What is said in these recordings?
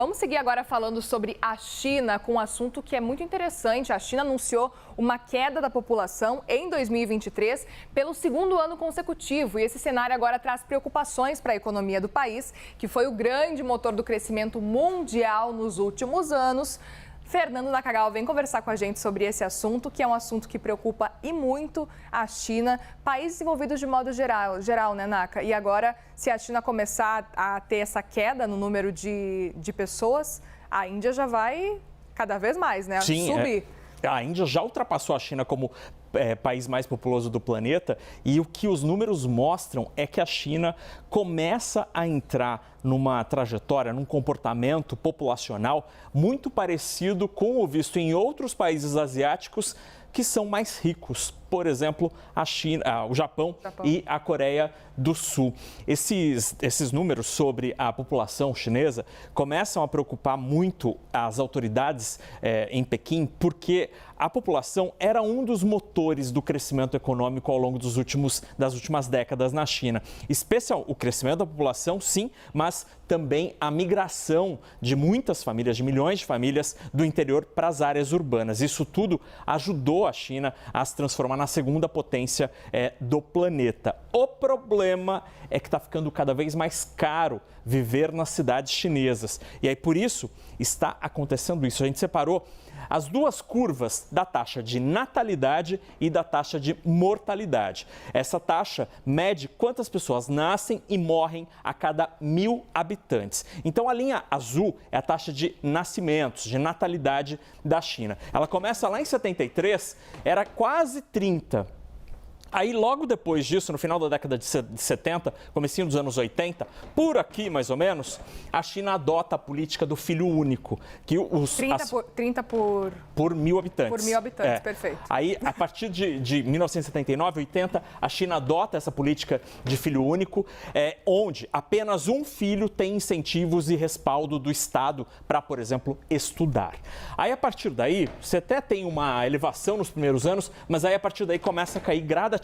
Vamos seguir agora falando sobre a China, com um assunto que é muito interessante. A China anunciou uma queda da população em 2023 pelo segundo ano consecutivo. E esse cenário agora traz preocupações para a economia do país, que foi o grande motor do crescimento mundial nos últimos anos. Fernando Nakagawa vem conversar com a gente sobre esse assunto, que é um assunto que preocupa e muito a China, países desenvolvidos de modo geral, né, Naka? E agora, se a China começar a ter essa queda no número de pessoas, a Índia já vai cada vez mais, né? Sim, subir. A Índia já ultrapassou a China como país mais populoso do planeta, e o que os números mostram é que a China começa a entrar numa trajetória, num comportamento populacional muito parecido com o visto em outros países asiáticos que são mais ricos. Por exemplo, a China, o Japão e a Coreia do Sul. Esses números sobre a população chinesa começam a preocupar muito as autoridades em Pequim, porque a população era um dos motores do crescimento econômico ao longo das últimas décadas na China. Especial o crescimento da população, sim, mas também a migração de muitas famílias, de milhões de famílias do interior para as áreas urbanas. Isso tudo ajudou a China a se transformar na segunda potência do planeta. O problema é que está ficando cada vez mais caro viver nas cidades chinesas. E aí, por isso, está acontecendo isso. A gente separou as duas curvas da taxa de natalidade e da taxa de mortalidade. Essa taxa mede quantas pessoas nascem e morrem a cada 1.000 habitantes. Então, a linha azul é a taxa de nascimentos, de natalidade da China. Ela começa lá em 73, era quase 30. Aí, logo depois disso, no final da década de 70, comecinho dos anos 80, por aqui mais ou menos, a China adota a política do filho único. Que 30 por 1.000 habitantes. Por 1.000 habitantes, perfeito. Aí, a partir de 1979, 80, a China adota essa política de filho único, onde apenas um filho tem incentivos e respaldo do Estado para, por exemplo, estudar. Aí, a partir daí, você até tem uma elevação nos primeiros anos, mas aí, a partir daí, começa a cair gradativamente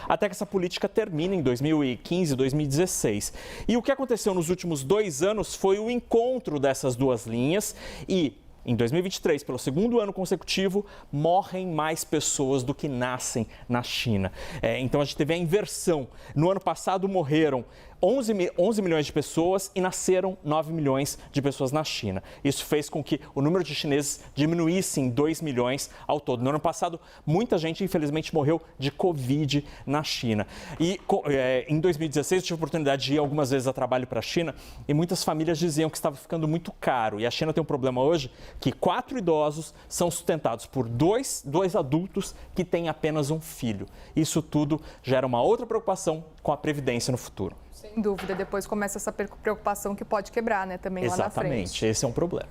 até que essa política termine em 2015, 2016. E o que aconteceu nos últimos 2 anos foi o encontro dessas duas linhas e, em 2023, pelo segundo ano consecutivo, morrem mais pessoas do que nascem na China. Então, a gente teve a inversão. No ano passado, morreram 11 milhões de pessoas e nasceram 9 milhões de pessoas na China. Isso fez com que o número de chineses diminuísse em 2 milhões ao todo. No ano passado, muita gente, infelizmente, morreu de Covid na China. E em 2016, eu tive a oportunidade de ir algumas vezes a trabalho para a China e muitas famílias diziam que estava ficando muito caro. E a China tem um problema hoje que 4 idosos são sustentados por dois adultos que têm apenas um filho. Isso tudo gera uma outra preocupação com a previdência no futuro. Sem dúvida, depois começa essa preocupação que pode quebrar, né, também lá na frente. Exatamente, esse é um problema.